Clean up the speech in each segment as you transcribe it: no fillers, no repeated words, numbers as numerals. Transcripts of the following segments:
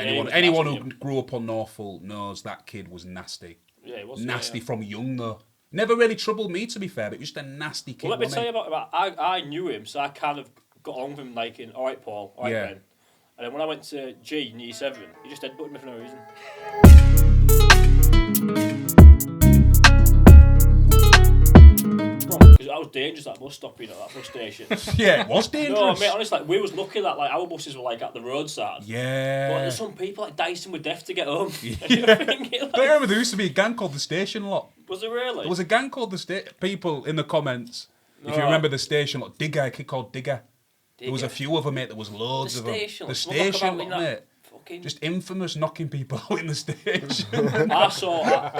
Anyone who grew up on Norfolk knows that kid was nasty. Yeah, he was nasty from young though. Never really troubled me, to be fair, but just a nasty kid. Well, let me tell you about I knew him, so I kind of got along with him like in, all right, Paul, all right, Ben. And then when I went to G in Year 7, he just headbutted me for no reason. Because I was dangerous at that bus stop, that bus station. Yeah, it was dangerous. No, mate, honestly, we was lucky that our buses were at the roadside. Yeah. But there's some people Dyson were deaf to get home. Yeah. Don't you remember there used to be a gang called the Station Lot? Was there really? There was a gang called the Station. People in the comments, if you remember the Station Lot, Digger, a kid called Digger. There was a few of them, mate. There was loads of them. The Station Lot, mate. Just infamous knocking people out in the station. I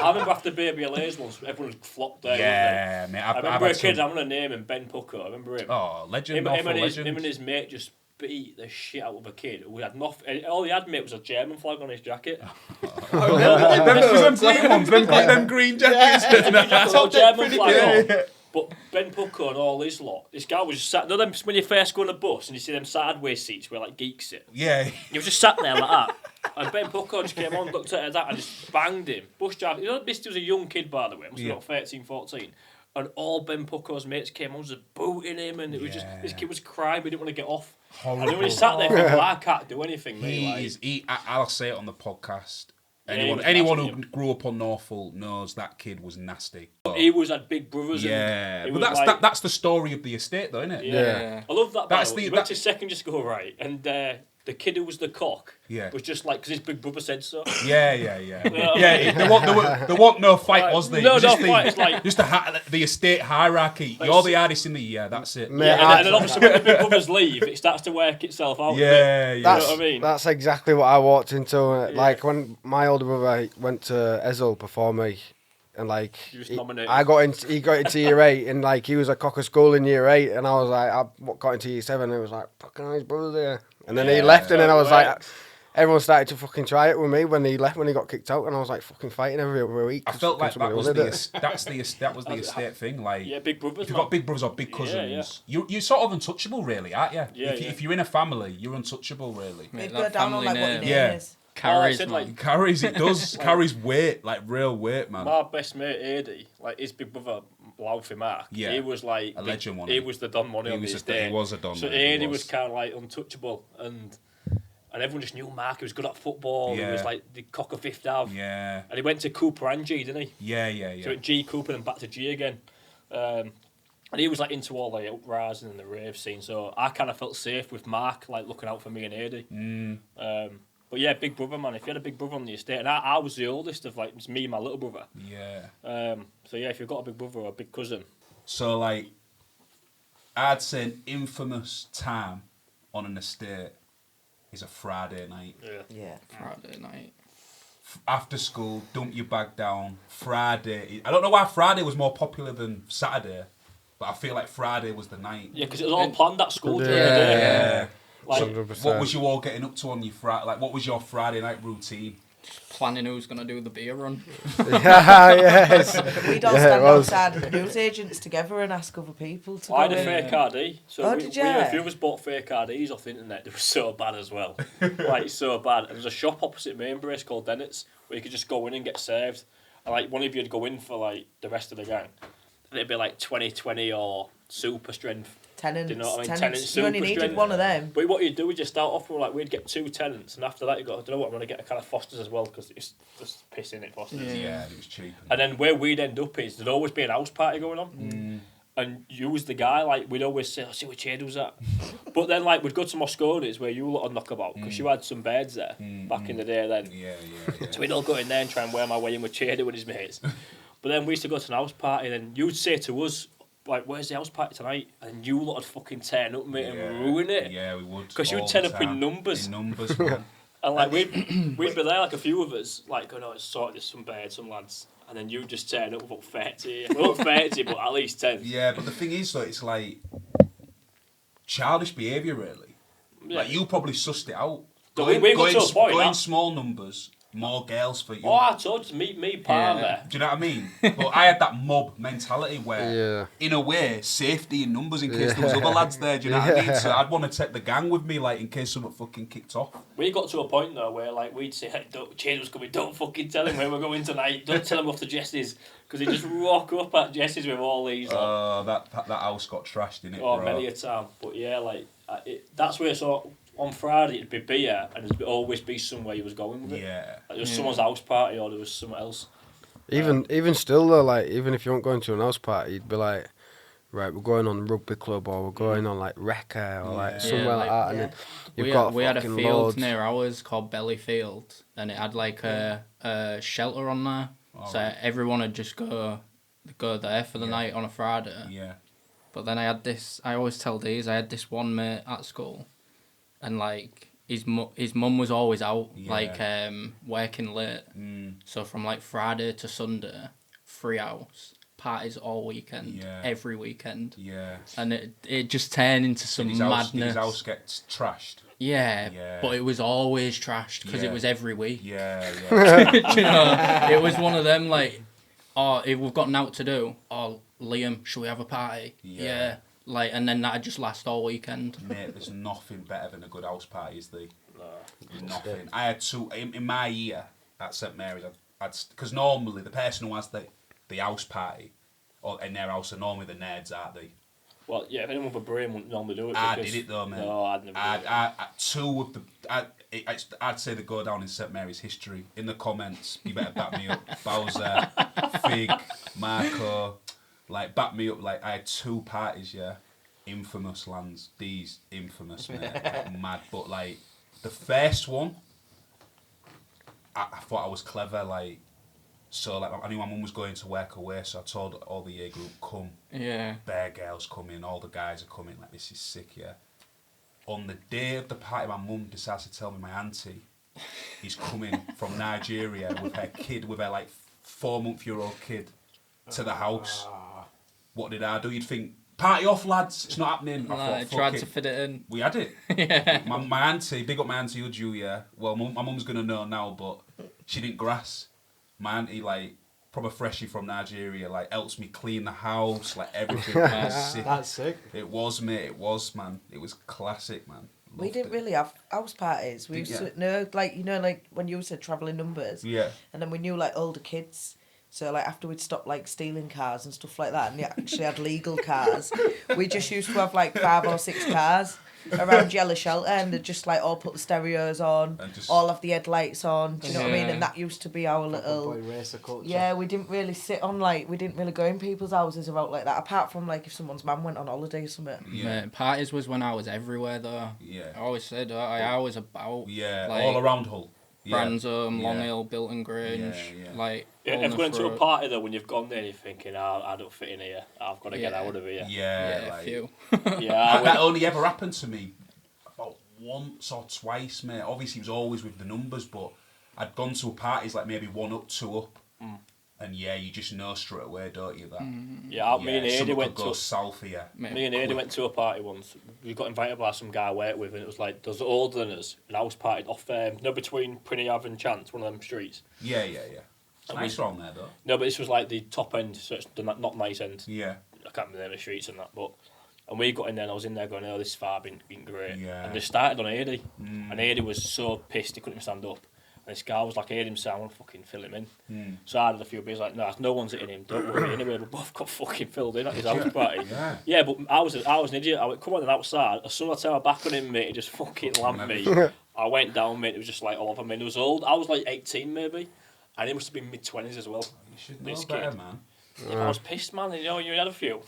remember after Baby LA's once, everyone flopped there. Yeah, mate. I remember a kid, I'm going to name him Ben Pucker. I remember him. Oh, legend. Him and his mate just beat the shit out of a kid who had nothing. All he had, mate, was a German flag on his jacket. Them green jackets. That's all German flag on. But Ben Pucker and all his lot, this guy was just sat. You know them when you first go on a bus and you see them sideways seats where geeks sit. Yeah. He was just sat there like that, and Ben Pucker just came on, looked at that, and just banged him. Bus driver. This was a young kid, by the way. Must have been about 13, 14. And all Ben Pucker's mates came on, just booting him, and it was just this kid was crying, but he didn't want to get off. Horrible. And then when he sat there, I can't do anything. I'll say it on the podcast. Anyone who grew up on Norfolk knows that kid was nasty. He was had big brothers. Yeah, but that's the story of the estate, though, isn't it? Yeah. I love that. He went to secondary school, right, and the kid who was the cock was just because his big brother said so. Yeah. There wasn't no fight, was there? No fight. It's just the estate hierarchy. You're the hardest in the year. That's it. And then obviously when the big brothers leave, it starts to work itself out. Yeah. You know what I mean? That's exactly what I walked into. Like when my older brother went to Ezel before me. And he got into year 8, and he was a cock of school in year 8, and I was like, I got into year 7, and it was like, fucking hell, his brother's there. And then he left, and then I was like, everyone started to fucking try it with me when he left, when he got kicked out, and I was like fucking fighting every other week. I felt like that was the estate thing. Big brothers. If you've got big brothers or big cousins, you're sort of untouchable, really, aren't you? If you're in a family, you're untouchable, really. It'd go down on what your name is. Carries, it does. Carries weight, real weight, man. My best mate, Adi, his big brother, Laufey Mark, he was a legend one. He was the Don Money on the estate. He was a Don. So Adi was kind of untouchable, and everyone just knew Mark. He was good at football. He was the cock of Fifth Ave. Yeah. And he went to Cooper and G, didn't he? Yeah. So at G Cooper and back to G again. And he was into all the uprising and the rave scene. So I kind of felt safe with Mark, looking out for me and Adi. But yeah, big brother, man. If you had a big brother on the estate, and I was the oldest of it was me and my little brother. Yeah. So yeah, if you've got a big brother or a big cousin. So I'd say an infamous time on an estate is a Friday night. Yeah. Friday night. After school, dump your bag down. Friday. I don't know why Friday was more popular than Saturday, but I feel like Friday was the night. Yeah, because it was all planned at school during the day. Yeah. What was you all getting up to on your Friday? What was your Friday night routine? Planning who's going to do the beer run. Yes. We'd all stand outside of the newsagents together and ask other people to I had a fake ID. So did you? A few of us bought fake IDs off the internet. They were so bad as well. So bad. And there's a shop opposite Mainbrace called Dennett's where you could just go in and get served. And one of you'd go in for the rest of the gang. And it'd be 20/20 or super strength. Tenants. Do you know what I mean? Tenants. You only needed one of them. But what you'd do is just start off with we'd get 2 tenants, and after that you got, I don't know what, I'm going to get a kind of Foster's as well because it's just pissing it Foster's. Yeah, it was cheap. And then where we'd end up is there'd always be an house party going on. And you was the guy, we'd always say, see where Chiedu's at. But then we'd go to Mosconi's where you lot would knock about because you had some beds there back in the day then. Yeah. So we'd all go in there and try and wear my way in with Chiedu and his mates. But then we used to go to an house party and then you'd say to us, where's the house party tonight? And you lot would fucking turn up, mate, and ruin it. Yeah, we would. Because you'd turn up in numbers. Man. And we'd be there, a few of us, going, oh, it's sorted, some beds, some lads. And then you'd just turn up with about 30. Well, not 30, but at least 10. Yeah, but the thing is, though, it's childish behaviour, really. Yeah. You probably sussed it out. We got to a point. Going small numbers more girls for you. Oh, I told you, me Palmer. Yeah. Do you know what I mean? But I had that mob mentality where, in a way, safety in numbers in case there was other lads there. Do you know what I mean? So I'd want to take the gang with me, like in case something fucking kicked off. We got to a point though where like we'd say, hey, Chiedu's coming, don't fucking tell him where we're going tonight. Don't tell him off to Jesse's, because he'd just rock up at Jesse's with all these. That house got trashed in it. Oh, many a time. But yeah, like that's where on Friday it'd be beer, and there'd always be somewhere you was going with it. Yeah. Like, there was someone's house party, or there was something else. Even still though, like even if you weren't going to an house party, you'd be like, right, we're going on rugby club, or we're going on like Recca, or like somewhere like that. And then we had a field loads. near ours called Belly Field, and it had like a shelter on there, so everyone would just go there for the night on a Friday. Yeah. But then I always tell these, I had this one mate at school, and like his mum was always out, like working late. So from like Friday to Sunday, 3 hours, parties all weekend, every weekend. Yeah. And it just turned into some madness. Did his house get trashed? Yeah, but it was always trashed because it was every week. Yeah. You know, it was one of them like, oh, if we've got nothing out to do, oh, Liam, should we have a party? Yeah. Like, and then that'd just last all weekend. Mate, there's nothing better than a good house party, is there? No. Nothing. I had two, in my year at St Mary's, because normally the person who has the house party, or in their house, are normally the nerds, aren't they? Well, yeah, if anyone with a brain wouldn't normally do it. I did it though, man. No, I'd never do it. Two of the... I'd say they go down in St Mary's history. In the comments, you better back me up. Bowser, Fig, Marco... Like, back me up, like, I had 2 parties, infamous lands, these infamous, mate, like, mad, but, like, the first one, I thought I was clever, like, so, like, I knew my mum was going to work away, so I told all the year group, come, bare girls coming, all the guys are coming, like, this is sick, On the day of the party, my mum decides to tell me my auntie is coming from Nigeria with her kid, with her, like, 4-month-old kid, to the house. What did I do? You'd think, party off, lads. It's not happening. I tried to fit it in. We had it. My auntie, big up my auntie Uju, well, my mum's going to know now, but she didn't grass. My auntie, like, proper freshie from Nigeria, like, helps me clean the house, like, everything. Sick. That's sick. It was, mate. It was, man. It was classic, man. We didn't really have house parties. We used to, no, like, you know, like, when you said travelling numbers. Yeah. And then we knew, like, older kids. So, like, after we'd stopped, like, stealing cars and stuff like that, and they actually had legal cars, we just used to have, like, 5 or 6 cars around Yellow Shelter, and they'd just, like, all put the stereos on, all have the headlights on, do you know what I mean? And that used to be our little... Boy racer culture. Yeah, we didn't really sit on, like, we didn't really go in people's houses about like that, apart from, like, if someone's mum went on holiday or something. Yeah. Parties was when I was everywhere, though. Yeah. I always said, I was about... Yeah, like, all around Hull. Bransham, Long Hill, Bilton Grange, like... if going to a party though, when you've gone there and you're thinking, I don't fit in here, I've got to get out of here. Like, a few. That only ever happened to me about once or twice, mate. Obviously, it was always with the numbers, but I'd gone to parties like maybe 1 up, 2 up, and you just know straight away, don't you? That me and Adi went to south here. Me and Adi went to a party once. We got invited by some guy I worked with, and it was like there's older than us, and I was partied off between Prinny Ave and Chance, one of them streets. Yeah. It's nice round there though. No, but this was like the top end, so it's the not nice end. Yeah. I can't remember the name of the streets and that, and we got in there and I was in there going, oh, this far been great. Yeah. And they started on Adi, and Adi was so pissed he couldn't even stand up. And this guy was like, I heard him say, I want to fucking fill him in. So I had a few beers like, no one's hitting him, don't worry. Anyway, we both got fucking filled in at his house party. Yeah, but I was an idiot. I went, come on then outside. As soon as I turned my back on him, mate, he just fucking lamped me. I went down, mate, it was just like all over me. And it was old. I was like 18 maybe. And he must have been mid-20s as well. You should know better, man. I was pissed, man. You know, you had a few.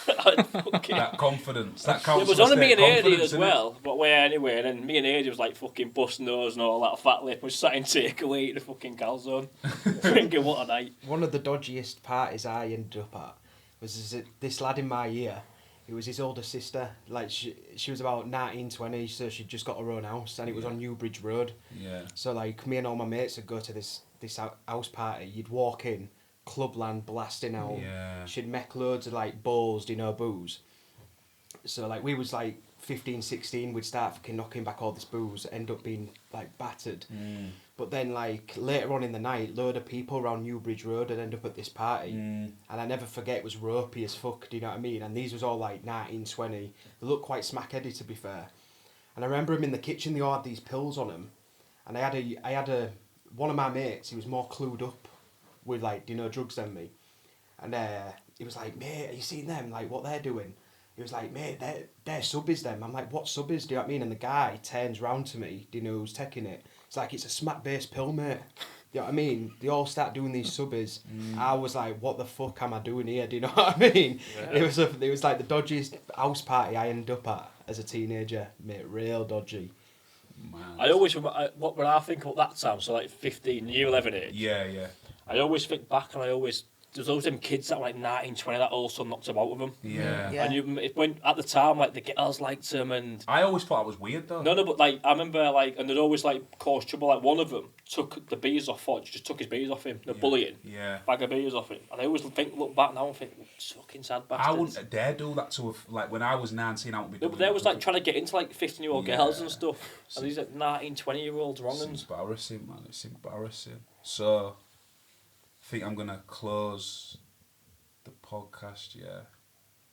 That confidence. That counts. It was only me and Adi as well. But anyway, and then me and Adi was like fucking busting nose and all that fat lip. Was sat in takeaway eating a fucking calzone. Thinking, what a night. One of the dodgiest parties I ended up at was this lad in my year. It was his older sister. Like she was about 19, 20, so she'd just got her own house, and it was on Newbridge Road. Yeah. So like me and all my mates would go to this house party. You'd walk in, clubland blasting out. Yeah. She'd make loads of like bowls, booze. So like we was like 15, 16, we'd start fucking knocking back all this booze, end up being like battered. But then like later on in the night, load of people around Newbridge Road would end up at this party, and I never forget it was ropey as fuck. Do you know what I mean? And these was all like 19, 20. They looked quite smack-heady, to be fair. And I remember him in the kitchen. They all had these pills on him, and I had a one of my mates. He was more clued up with like drugs than me, and he was like, "Mate, are you seeing them? Like what they're doing?" He was like, "Mate, they're subbies them." I'm like, "What subbies?" Do you know what I mean? And the guy turns round to me. Do you know who's taking it? It's like, it's a smack-based pill, mate. You know what I mean? They all start doing these subbies. I was like, what the fuck am I doing here? Do you know what I mean? Yeah. It was like the dodgiest house party I ended up at as a teenager, mate. Real dodgy. Man. I always when I think about that time, so like 15, year 11 age. Yeah. I always think back, and there's always them kids that were like 19, 20 that also knocked about with them. Yeah. And when at the time, like the girls liked them, and I always thought it was weird though. No, but like I remember like, and they'd always like cause trouble. Like one of them took the beers off, just took his beers off him. They're bullying. Yeah. Bag of beers off him, and I always look back now and think, fucking sad bastards. I wouldn't dare do that to like when I was 19. I wouldn't be doing. But there was like trying to get into like 15-year-old girls and stuff, and these like 19, 20-year-olds wrong. It's embarrassing, man. It's embarrassing. So, I think I'm gonna close the podcast,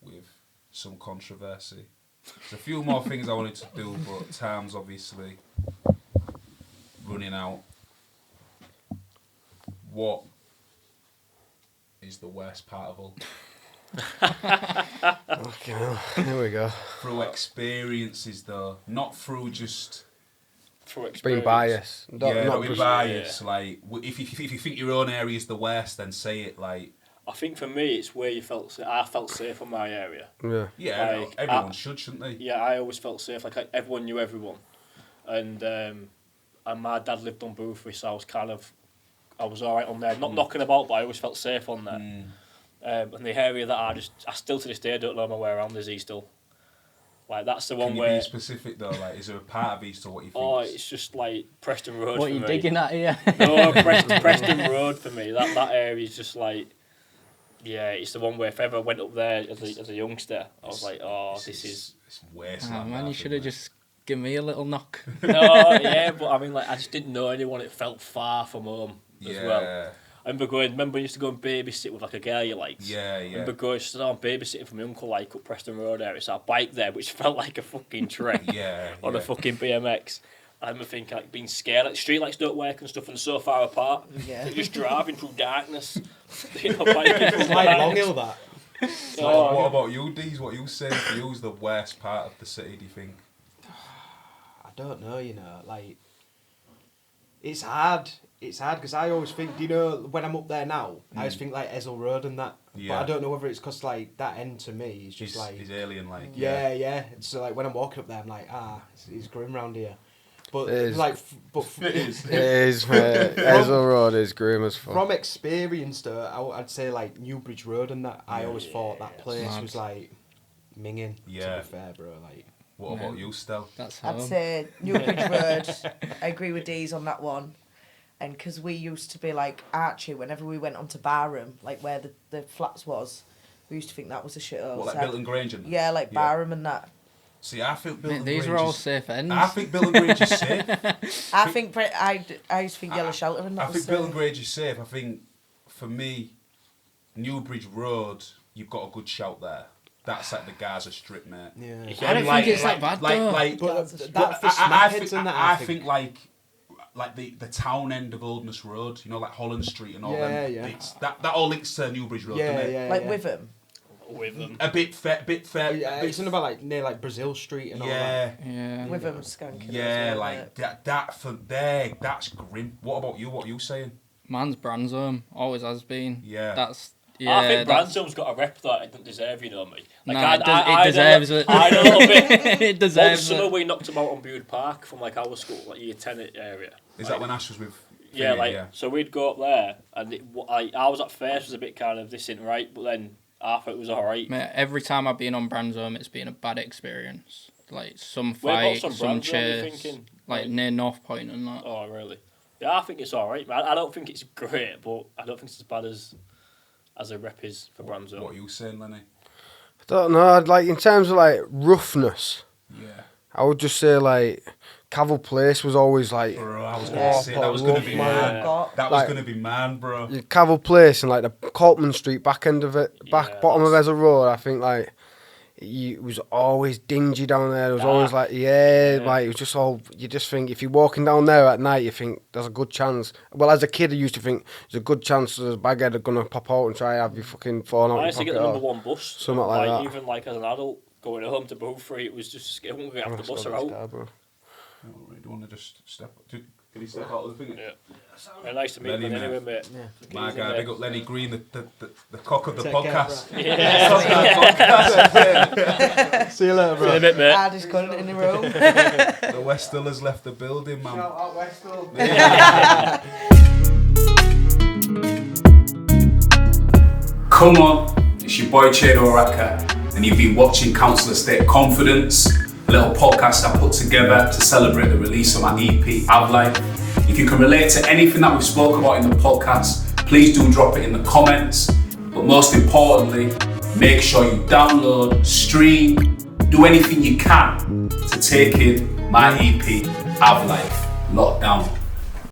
with some controversy. There's a few more things I wanted to do, but time's obviously running out. What is the worst part of all? Okay, well, here we go. Through experiences, though, not through just being biased. Not being biased. Like, if you think your own area is the worst, then say it. Like, I think for me, it's where I felt safe in my area. Yeah. Like, everyone shouldn't they? Yeah, I always felt safe. Like everyone knew everyone, and my dad lived on Boothby, so I was all right on there. Not knocking about, but I always felt safe on there. And the area that I still to this day don't know my way around is Eastall. Like that's the one where. Can you be specific though? Like, is there a part of Eastall what you think? Oh, it's just like Preston Road. What for are you me. digging at here? No, Preston Road for me. That area is just like. Yeah, it's the one where if I ever went up there as a youngster, I was like, this is... It's wasteland. Man, you should have just given me a little knock. No, yeah, but I mean, like, I just didn't know anyone. It felt far from home as well. I remember I used to go and babysit with like a girl you liked. Yeah. I remember going on babysitting for my uncle like up Preston Road area, so I biked there, which felt like a fucking trek on a fucking BMX. I remember thinking like being scared, like streetlights don't work and stuff, and so far apart. Yeah. You're just driving through darkness. Biking through it's like Long Hill, that. What about you, Deez? What you say for you is the worst part of the city? Do you think? I don't know. Like it's hard. It's hard because I always think, when I'm up there now, I always think like Ezel Road and that. Yeah. But I don't know whether it's because like that end to me is just it's alien like. Yeah. So like when I'm walking up there, I'm like, it's grim round here. But it is. It is. Ezel Road is grim as fuck. From experience, though, I'd say like Newbridge Road and that. I always thought that place was like minging. Yeah. To be fair, bro. Like. What about you, Stella? I'd say Newbridge Road. I agree with Deez on that one. And because we used to be like Archie, whenever we went onto Barham, like where the flats was, we used to think that was a shithole. What, like Bilton Grange and that? Yeah, like Barham and that. See, I think Bilton Grange. These are all safe ends. I think Bilton Grange is safe. I used to think Yellow Shelter and that I think Bilton Grange is safe. I think, for me, Newbridge Road, you've got a good shout there. That's like the Gaza Strip, mate. Yeah. I don't think it's that bad, though. I think like the town end of Oldness Road, like Holland Street and all them. Yeah. That all links to Newbridge Road, doesn't it? Like Witham. A bit fair. Yeah, it's something about like near like Brazil Street and all that. Yeah. Witham skanking. Yeah, like that for there. That's grim. What about you? What are you saying? Man's Branzome always has been. Yeah. That's. Yeah, I think Bransome's got a rep that it doesn't deserve, me. Like, it deserves it. I know a little bit. It deserves it. One summer we knocked him out on Bude Park from like our school, like year 10 area. Is that when Ash was with? So we'd go up there, and I was at first was a bit kind of this isn't right, but then I thought it was alright. Mate, every time I've been on Branzome, it's been a bad experience. Like some fight, some chase, like near North Point and that. Oh really? Yeah, I think it's alright, man. I don't think it's great, but I don't think it's as bad as a rep is for Branzome. What are you saying, Lenny? I don't know. Like in terms of like roughness, Yeah. I would just say like Cavill Place was always like. Bro, I was gonna say that was gonna be mine. That was gonna be mine, bro. Cavill Place and like the Coltman Street back end of it, bottom of Ezra Road. I think like it was always dingy down there. It was always like like it was just all. You just think if you're walking down there at night, you think there's a good chance. Well, as a kid, I used to think there's a good chance there's a baghead gonna pop out and try to have you fucking falling out. I used to get the number 1 bus. Something like that. Even like as an adult going home to Booth Free, it was just I wouldn't get off the bus or out. Do you want to just step? Can you step out of the thing? Yeah. Nice to meet you anyway, mate. Yeah. My guy, big up Lenny Green, the cock of the podcast. See you later, bro. See you in a bit, mate. I just got it in the room. The Westall has left the building, man. Shout out Westall. Come on, it's your boy Chiedu Oraka, and you've been watching Council Estate Confidence, a little podcast I put together to celebrate the release of my EP, Av Life. If you can relate to anything that we've spoke about in the podcast, please do drop it in the comments. But most importantly, make sure you download, stream, do anything you can to take in my EP, Av Life, Lockdown.